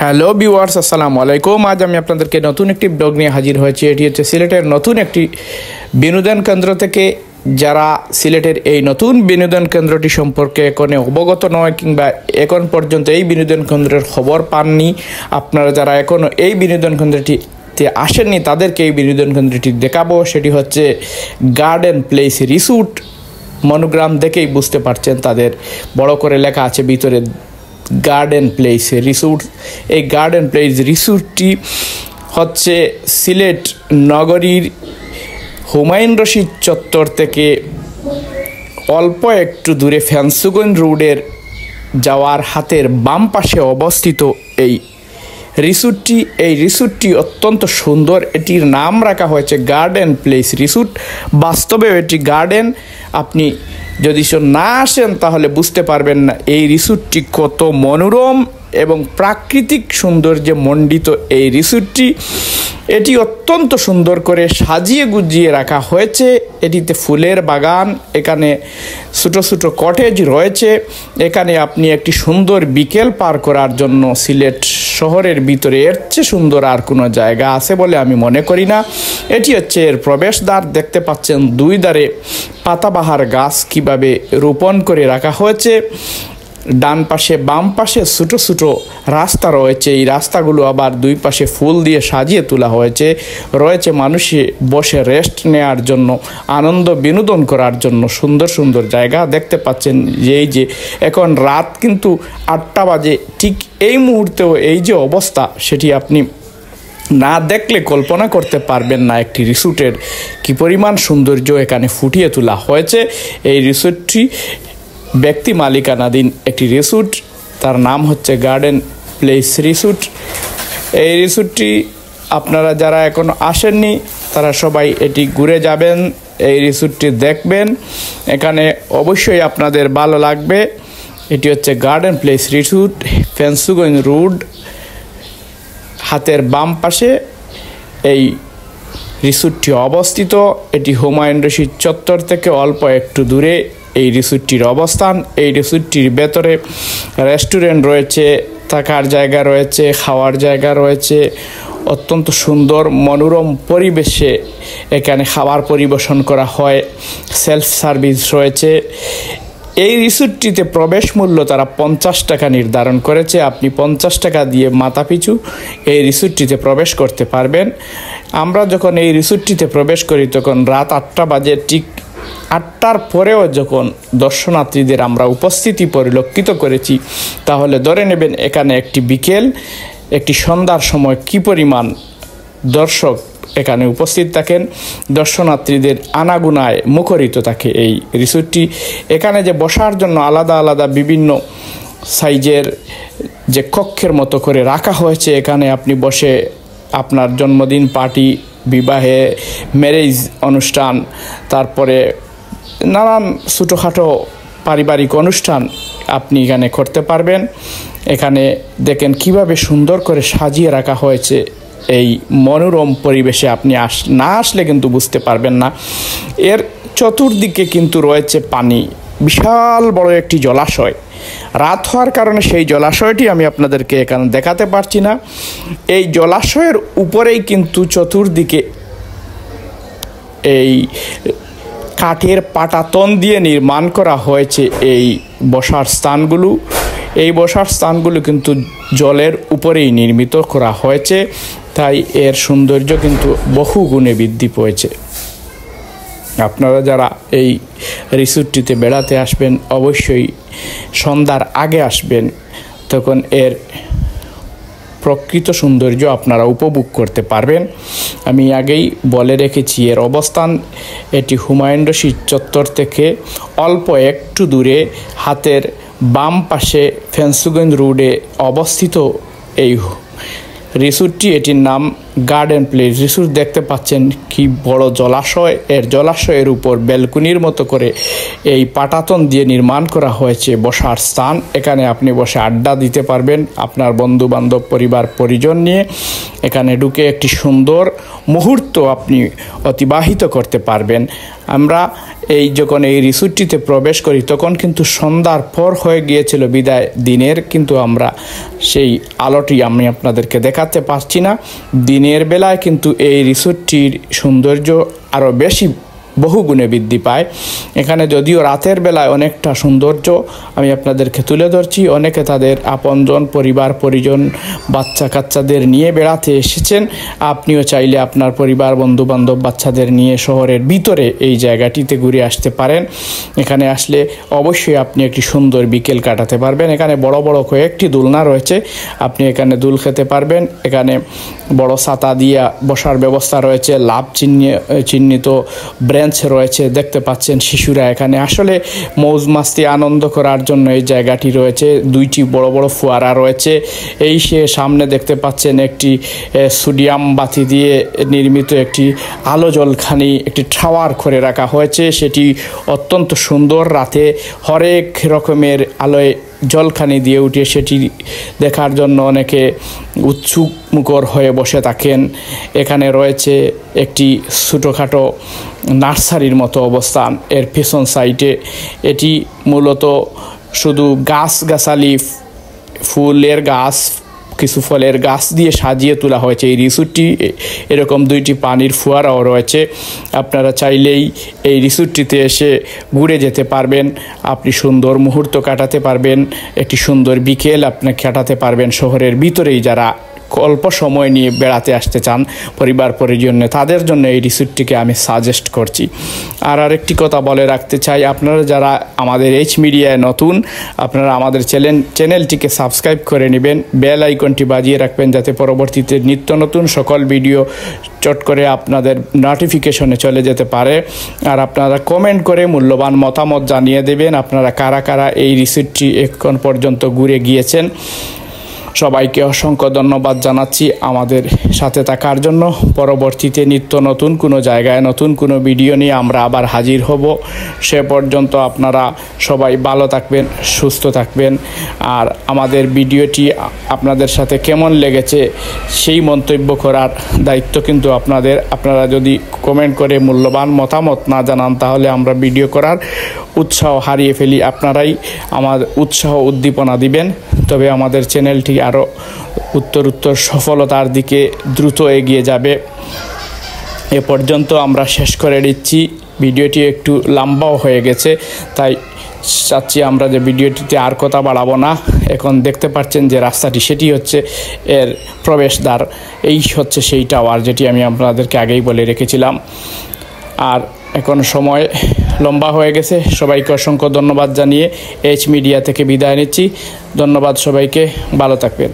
Hello viewers, আসসালামু আলাইকুম। আজ আমি আপনাদেরকে নতুন একটি ব্লগ নিয়ে হাজির হয়েছি। এটি হচ্ছে সিলেটের নতুন একটি বিনোদন কেন্দ্র থেকে। যারা সিলেটের এই নতুন বিনোদন কেন্দ্রটি সম্পর্কে এখনো অবগত নয় কিংবা এখন পর্যন্ত এই বিনোদন কেন্দ্রের খবর পাননি, আপনারা যারা এখনও এই বিনোদন কেন্দ্রটিতে আসেননি তাদেরকে এই বিনোদন কেন্দ্রটি দেখাবো। সেটি হচ্ছে গার্ডেন প্লেস রিসোর্ট। মনোগ্রাম দেখেই বুঝতে পারছেন, তাদের বড় করে লেখা আছে ভিতরে গার্ডেন প্লেস রিসোর্ট। এই গার্ডেন প্লেস রিসোর্টটি হচ্ছে সিলেট নগরীর হুমায়ুন রশিদ চত্বর থেকে অল্প একটু দূরে ফেন্সুগঞ্জ রোডের যাওয়ার হাতের বাম পাশে অবস্থিত এই রিসোর্টটি অত্যন্ত সুন্দর। এটির নাম রাখা হয়েছে গার্ডেন প্লেস রিসোর্ট। বাস্তবে এটি গার্ডেন। আপনি যদি না আসেন তাহলে বুঝতে পারবেন না এই রিসোর্টটি কত মনোরম এবং প্রাকৃতিক সৌন্দর্যে মণ্ডিত। এই রিসোর্টটি এটি অত্যন্ত সুন্দর করে সাজিয়ে গুজিয়ে রাখা হয়েছে। এটিতে ফুলের বাগান, এখানে ছোটো ছোটো কটেজ রয়েছে। এখানে আপনি একটি সুন্দর বিকেল পার করার জন্য সিলেট শহরের ভিতরে এর চেয়ে সুন্দর আর কোনো জায়গা আছে বলে আমি মনে করি না। এটি হচ্ছে এর প্রবেশদ্বার। দেখতে পাচ্ছেন দুই ধারে পাতাবাহার গাছ কিভাবে রোপণ করে রাখা হয়েছে। ডান পাশে বাম পাশে ছোটো ছোটো রাস্তা রয়েছে। এই রাস্তাগুলো আবার দুই পাশে ফুল দিয়ে সাজিয়ে তোলা রয়েছে মানুষে বসে রেস্ট নেওয়ার জন্য, আনন্দ বিনোদন করার জন্য সুন্দর সুন্দর জায়গা দেখতে পাচ্ছেন। এই যে এখন রাত কিন্তু 8টা বাজে, ঠিক এই মুহূর্তেও এই যে অবস্থা সেটি আপনি না দেখলে কল্পনা করতে পারবেন না একটি রিসোর্টের কী পরিমাণ সৌন্দর্য এখানে ফুটিয়ে তোলা হয়েছে। এই রিসোর্টটি ব্যক্তি মালিকানাধীন একটি রিসোর্ট, তার নাম হচ্ছে গার্ডেন প্লেস রিসোর্ট। এই রিসোর্টটি আপনারা যারা এখনো আসেননি তারা সবাই এটি ঘুরে যাবেন, এই রিসোর্টটি দেখবেন, এখানে অবশ্যই আপনাদের ভালো লাগবে। এটি হচ্ছে garden place resort, Fenchuganj road হাতের বাম পাশে এই রিসোর্টটি অবস্থিত। এটি হুমায়ুন রশিদ চত্বর থেকে অল্প একটু দূরে এই রিসোর্টটির অবস্থান। এই রিসোর্টটির ভেতরে রেস্টুরেন্ট রয়েছে, থাকার জায়গা রয়েছে, খাওয়ার জায়গা রয়েছে। অত্যন্ত সুন্দর মনোরম পরিবেশে এখানে খাবার পরিবেশন করা হয়। সেলফ সার্ভিস রয়েছে। এই রিসোর্টটিতে প্রবেশ মূল্য তারা 50 টাকা নির্ধারণ করেছে। আপনি 50 টাকা দিয়ে মাথাপিছু এই রিসোর্টটিতে প্রবেশ করতে পারবেন। আমরা যখন এই রিসোর্টটিতে প্রবেশ করি তখন রাত 8টা বাজে। ঠিক 8টার পরেও যখন দর্শনার্থীদের আমরা উপস্থিতি পরিলক্ষিত করেছি তাহলে ধরে নেবেন এখানে একটি সন্ধ্যার সময় কী পরিমাণ দর্শক এখানে উপস্থিত থাকেন। দর্শনার্থীদের আনাগোনায় মুখরিত থাকে এই রিসোর্টটি। এখানে যে বসার জন্য আলাদা আলাদা বিভিন্ন সাইজের যে কক্ষের মতো করে রাখা হয়েছে, এখানে আপনি বসে আপনার জন্মদিন পার্টি, বিবাহে, ম্যারেজ অনুষ্ঠান, তারপরে নানান ছোটোখাটো পারিবারিক অনুষ্ঠান আপনি এখানে করতে পারবেন। এখানে দেখেন কিভাবে সুন্দর করে সাজিয়ে রাখা হয়েছে। এই মনোরম পরিবেশে আপনি না আসলে কিন্তু বুঝতে পারবেন না। এর চতুর্দিকে কিন্তু রয়েছে পানি, বিশাল বড় একটি জলাশয়। রাত হওয়ার কারণে সেই জলাশয়টি আমি আপনাদেরকে এখানে দেখাতে পারছি না। এই জলাশয়ের উপরেই কিন্তু চতুর্দিকে এই কাঠের পাটাতন দিয়ে নির্মাণ করা হয়েছে এই বসার স্থানগুলো। এই বসার স্থানগুলো কিন্তু জলের উপরেই নির্মিত করা হয়েছে, তাই এর সৌন্দর্য কিন্তু বহু গুণে বৃদ্ধি পেয়েছে। আপনারা যারা এই রিসোর্টটিতে বেড়াতে আসবেন অবশ্যই সন্ধ্যার আগে আসবেন, তখন এর প্রকৃত সৌন্দর্য আপনারা উপভোগ করতে পারবেন। আমি আগেই বলে রেখেছি এর অবস্থান এটি হুমায়ুন রশিদ চত্বর থেকে অল্প একটু দূরে হাতের বাম পাশে ফেন্সুগঞ্জ রোডে অবস্থিত এই রিসোর্টটি। এটির নাম গার্ডেন প্লেস রিসোর্ট দেখতে পাচ্ছেন কি বড় জলাশয়, জলাশয়ের উপর ব্যালকনির মতো করে এই পাটাতন দিয়ে নির্মাণ করা হয়েছে বসার স্থান। এখানে আপনি বসে আড্ডা দিতে পারবেন আপনার বন্ধু বান্ধব পরিবার পরিজন নিয়ে। এখানে ঢুকে একটি সুন্দর মুহূর্ত আপনি অতিবাহিত করতে পারবেন। আমরা যখন এই রিসোর্টটিতে প্রবেশ করি তখন কিন্তু সন্ধ্যার পর হয়ে গিয়েছিল বিদায় দিনের, কিন্তু আমরা সেই আলোটি আমি আপনাদেরকে দেখাতে পারছি না। দিনের বেলায় কিন্তু এই রিসোর্টটির সৌন্দর্য আরও বেশি বহুগুণে বৃদ্ধি পায়। এখানে যদিও রাতের বেলায় অনেকটা সৌন্দর্য আমি আপনাদেরকে তুলে ধরছি, অনেকে তাদের আপনজন পরিবার পরিজন বাচ্চা কাচ্চাদের নিয়ে বেড়াতে এসেছেন। আপনিও চাইলে আপনার পরিবার বন্ধু বান্ধব বাচ্চাদের নিয়ে শহরের ভিতরে এই জায়গাটিতে ঘুরে আসতে পারেন। এখানে আসলে অবশ্যই আপনি একটি সুন্দর বিকেল কাটাতে পারবেন। এখানে বড় বড় কয়েকটি দোলনা রয়েছে, আপনি এখানে দুল খেতে পারবেন। এখানে বড় ছাতা দিয়ে বসার ব্যবস্থা রয়েছে, লাভ চিহ্নিত বেঞ্চ রয়েছে, দেখতে পাচ্ছেন শিশুরা এখানে আসলে মৌজ মাস্তি আনন্দ করার জন্য এই জায়গাটি রয়েছে। দুইটি বড় বড় ফোয়ারা রয়েছে। এই সামনে দেখতে পাচ্ছেন একটি সোডিয়াম বাতি দিয়ে নির্মিত একটি আলো জলখানি, একটি টাওয়ার করে রাখা হয়েছে। সেটি অত্যন্ত সুন্দর, রাতে হরেক রকমের আলোয় জলখানি দিয়ে উঠে সেটি দেখার জন্য অনেকে উৎসুক মুখর হয়ে বসে থাকেন। এখানে রয়েছে একটি ছোটোখাটো নার্সারির মতো অবস্থান এর পেছন সাইডে। এটি মূলত শুধু গাছগাছালি, ফুলের গাছ, কিছু ফলের গাছ দিয়ে সাজিয়ে তোলা হয়েছে এই রিসোর্টটি। এরকম দুইটি পানির ফোয়ারাও রয়েছে। আপনারা চাইলেই এই রিসোর্টটিতে এসে ঘুরে যেতে পারবেন, আপনি সুন্দর মুহূর্ত কাটাতে পারবেন, একটি সুন্দর বিকেল আপনি কাটাতে পারবেন শহরের ভিতরেই। যারা অল্প সময় নিয়ে বেড়াতে আসতে চান পরিবার পরিজনে, তাদের জন্য এই রিসোর্টটিকে আমি সাজেস্ট করছি। আর আরেকটি কথা বলে রাখতে চাই, আপনারা যারা আমাদের এইচ মিডিয়ায় নতুন, আপনারা আমাদের চ্যানেলটিকে সাবস্ক্রাইব করে নেবেন, বেল আইকনটি বাজিয়ে রাখবেন যাতে পরবর্তীতে নিত্য নতুন সকল ভিডিও চট করে আপনাদের নোটিফিকেশনে চলে যেতে পারে। আর আপনারা কমেন্ট করে মূল্যবান মতামত জানিয়ে দেবেন আপনারা কারা কারা এই রিসোর্টটি এখন পর্যন্ত ঘুরে গিয়েছেন। সবাইকে অসংখ্য ধন্যবাদ জানাচ্ছি আমাদের সাথে থাকার জন্য। পরবর্তীতে নিত্য নতুন কোনো জায়গায় নতুন কোনো ভিডিও নিয়ে আমরা আবার হাজির হব। সে পর্যন্ত আপনারা সবাই ভালো থাকবেন, সুস্থ থাকবেন। আর আমাদের ভিডিওটি আপনাদের সাথে কেমন লেগেছে সেই মন্তব্য করার দায়িত্ব কিন্তু আপনাদের। আপনারা যদি কমেন্ট করে মূল্যবান মতামত না জানান তাহলে আমরা ভিডিও করার উৎসাহ হারিয়ে ফেলি। আপনারাই আমার উৎসাহ উদ্দীপনা দিবেন, তবে আমাদের চ্যানেলটি আরও উত্তর সফলতার দিকে দ্রুত এগিয়ে যাবে। এ পর্যন্ত আমরা শেষ করে দিচ্ছি। ভিডিওটি একটু লম্বাও হয়ে গেছে, তাই চাচ্ছি আমরা যে ভিডিওটিতে আর কথা বাড়াবো না। এখন দেখতে পাচ্ছেন যে রাস্তাটি, সেটি হচ্ছে এর প্রবেশদ্বার। এই হচ্ছে সেই টাওয়ার যেটি আমি আপনাদেরকে আগেই বলে রেখেছিলাম। আর এখন সময় লম্বা হয়ে গেছে। সবাইকে অসংখ্য ধন্যবাদ জানিয়ে এইচ মিডিয়া থেকে বিদায় নিচ্ছি। ধন্যবাদ সবাইকে, ভালো থাকবেন।